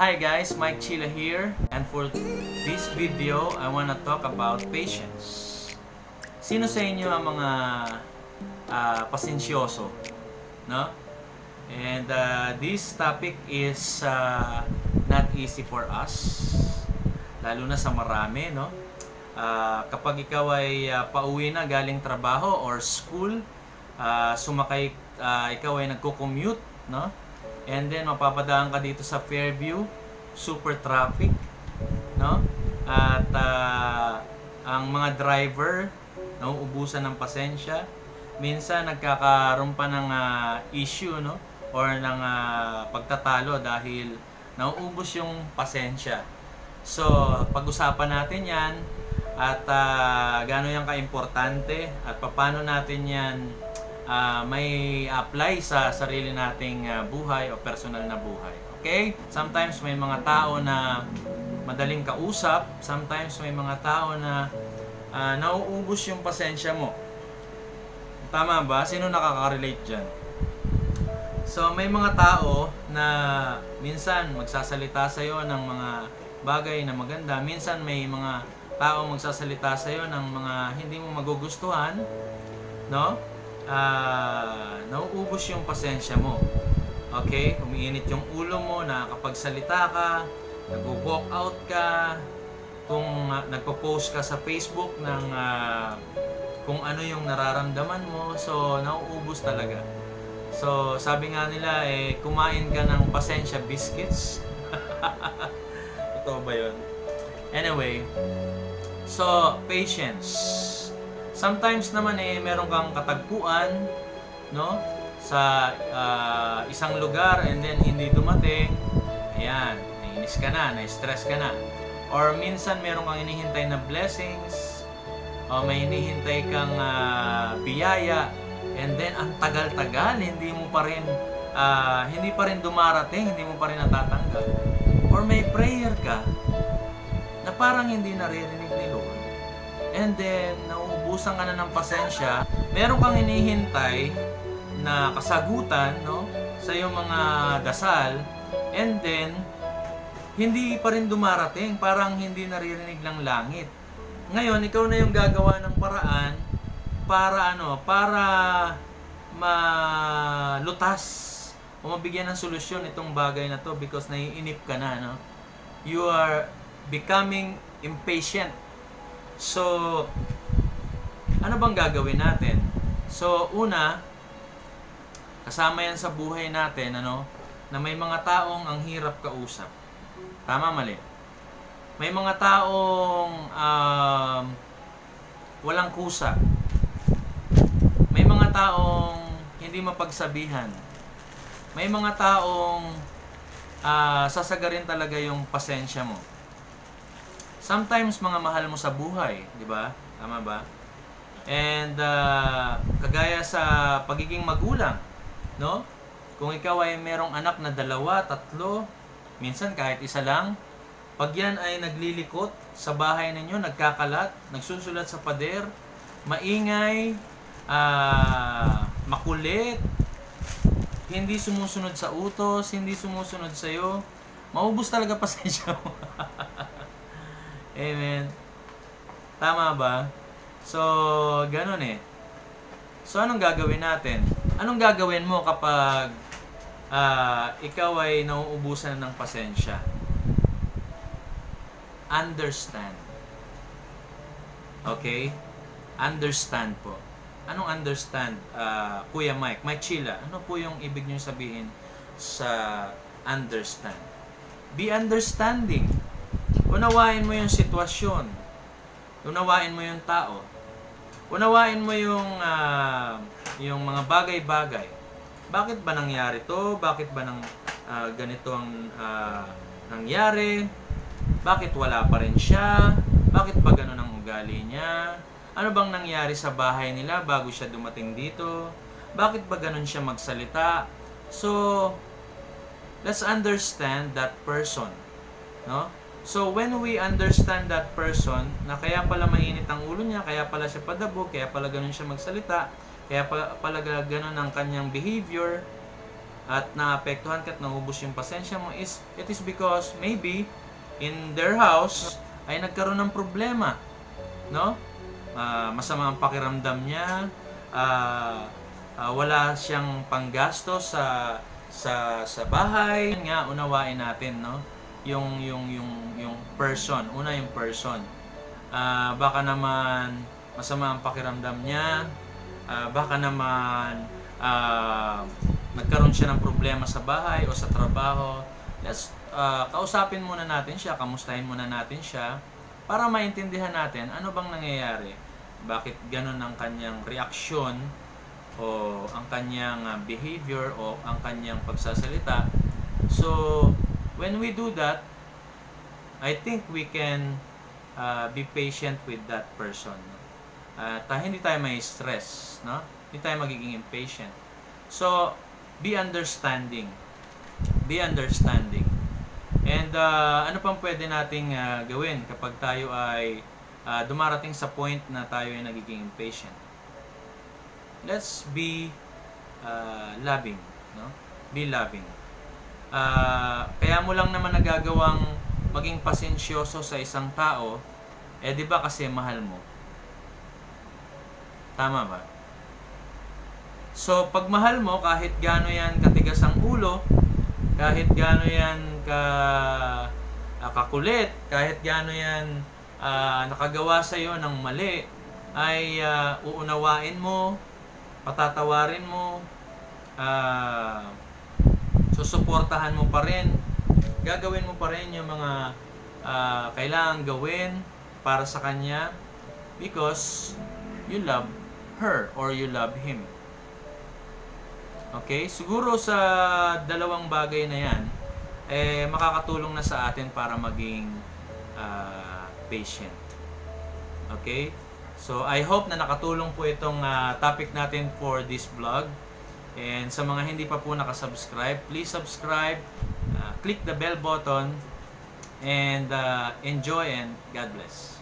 Hi guys, Mike Chila here, and for this video, I want to talk about patience. Sino sa inyo ang mga pasensyoso, no? And this topic is not easy for us, lalo na sa marami, no? Kapag ikaw ay pauwi na galing trabaho or school, sumakay, ikaw ay nagko-commute, no? And then mapapadaan ka dito sa Fairview, super traffic, no? At ang mga driver nauubusan ng pasensya. Minsan nagkakaroon pa ng issue, no? Or ng pagtatalo dahil nauubos yung pasensya. So, pag-usapan natin 'yan at gaano yan ka-importante at paano natin 'yan may apply sa sarili nating buhay o personal na buhay. Okay? Sometimes may mga tao na madaling kausap, sometimes may mga tao na nauubos yung pasensya mo. Tama ba? Sino nakaka-relate dyan? So, may mga tao na minsan magsasalita sa'yo ng mga bagay na maganda. Minsan may mga tao magsasalita sa'yo ng mga hindi mo magugustuhan, no? Nauubos yung pasensya mo. Okay? Umiinit yung ulo mo, nakakapagsalita ka, nag-walk out ka, kung nagpo-post ka sa Facebook ng kung ano yung nararamdaman mo, so nauubos talaga. So, sabi nga nila, kumain ka ng pasensya biscuits. Ito ba yun? Anyway, so, patience. Sometimes naman meron kang katagpuan, no? Sa isang lugar and then hindi dumating. Ayan, nainis ka na, na-stress ka na. Or minsan meron kang hinihintay na blessings, o may hinihintay kang biyaya, and then ang tagal-tagal, hindi pa rin dumarating, hindi mo pa rin natatanggap. Or may prayer ka na parang hindi naririnig ni Lord. And then, nauubusan ka na ng pasensya, meron kang hinihintay na kasagutan, no, sa iyong mga dasal, and then, hindi pa rin dumarating, parang hindi naririnig ng langit. Ngayon, ikaw na yung gagawa ng paraan para malutas o mabigyan ng solusyon itong bagay na to because naiinip ka na, no? You are becoming impatient. So, ano bang gagawin natin? So, una, kasama yan sa buhay natin, na may mga taong ang hirap kausap. Tama, mali? May mga taong walang kusa. May mga taong hindi mapagsabihan. May mga taong sasagarin talaga yung pasensya mo. Sometimes mga mahal mo sa buhay, di ba? Tama ba? And kagaya sa pagiging magulang, no? Kung ikaw ay merong anak na 2, 3, minsan kahit isa lang, pag yan ay naglilikot sa bahay ninyo, nagkakalat, nagsusulat sa pader, maingay, makulit, hindi sumusunod sa utos, hindi sumusunod sa iyo, maubos talaga pasensya mo. Amen. Tama ba? So, ganun So, anong gagawin natin? Anong gagawin mo kapag ikaw ay nauubusan ng pasensya? Understand. Okay? Understand po. Anong understand? Kuya Mike Chila, ano po yung ibig nyo sabihin sa understand? Be understanding. Unawain mo yung sitwasyon. Unawain mo yung tao. Unawain mo yung mga bagay-bagay. Bakit ba nangyari to? Bakit ba ganito ang nangyari? Bakit wala pa rin siya? Bakit ba ganun ang ugali niya? Ano bang nangyari sa bahay nila bago siya dumating dito? Bakit ba ganun siya magsalita? So, let's understand that person, no? So, when we understand that person, na kaya pala mainit ang ulo niya, kaya pala siya padabog, kaya pala ganun siya magsalita, kaya pala ganun ang kanyang behavior, at naapektuhan ka at naubos yung pasensya mo, it is because maybe in their house ay nagkaroon ng problema, no? Masama ang pakiramdam niya, wala siyang panggasto sa bahay. Nga unawain natin, no? Yung person, una yung person. Baka naman masama ang pakiramdam niya, baka naman nagkaroon siya ng problema sa bahay o sa trabaho. Let's kausapin muna natin siya, kamustahin muna natin siya para maintindihan natin ano bang nangyayari. Bakit ganun ang kanyang reaksyon o ang kanyang behavior o ang kanyang pagsasalita. So, when we do that, I think we can be patient with that person. Hindi tayo may stress, no? Hindi tayo magiging impatient. So, be understanding. Be understanding. And ano pang pwede nating gawin kapag tayo ay dumarating sa point na tayo ay nagiging impatient? Let's be loving, no? Be loving. Kaya mo lang naman nagagawang maging pasensyoso sa isang tao, di ba kasi mahal mo? Tama ba? So, pag mahal mo, kahit gaano yan katigas ang ulo, kahit gaano yan kakulit, kahit gaano yan nakagawa sa iyo ng mali, ay uunawain mo, patatawarin mo, susuportahan mo pa rin, gagawin mo pa rin yung mga kailangan gawin para sa kanya because you love her or you love him. Okay? Siguro sa dalawang bagay na yan, makakatulong na sa atin para maging patient. Okay? So, I hope na nakatulong po itong topic natin for this vlog. And sa mga hindi pa po nakasubscribe, please subscribe, click the bell button, and enjoy and God bless.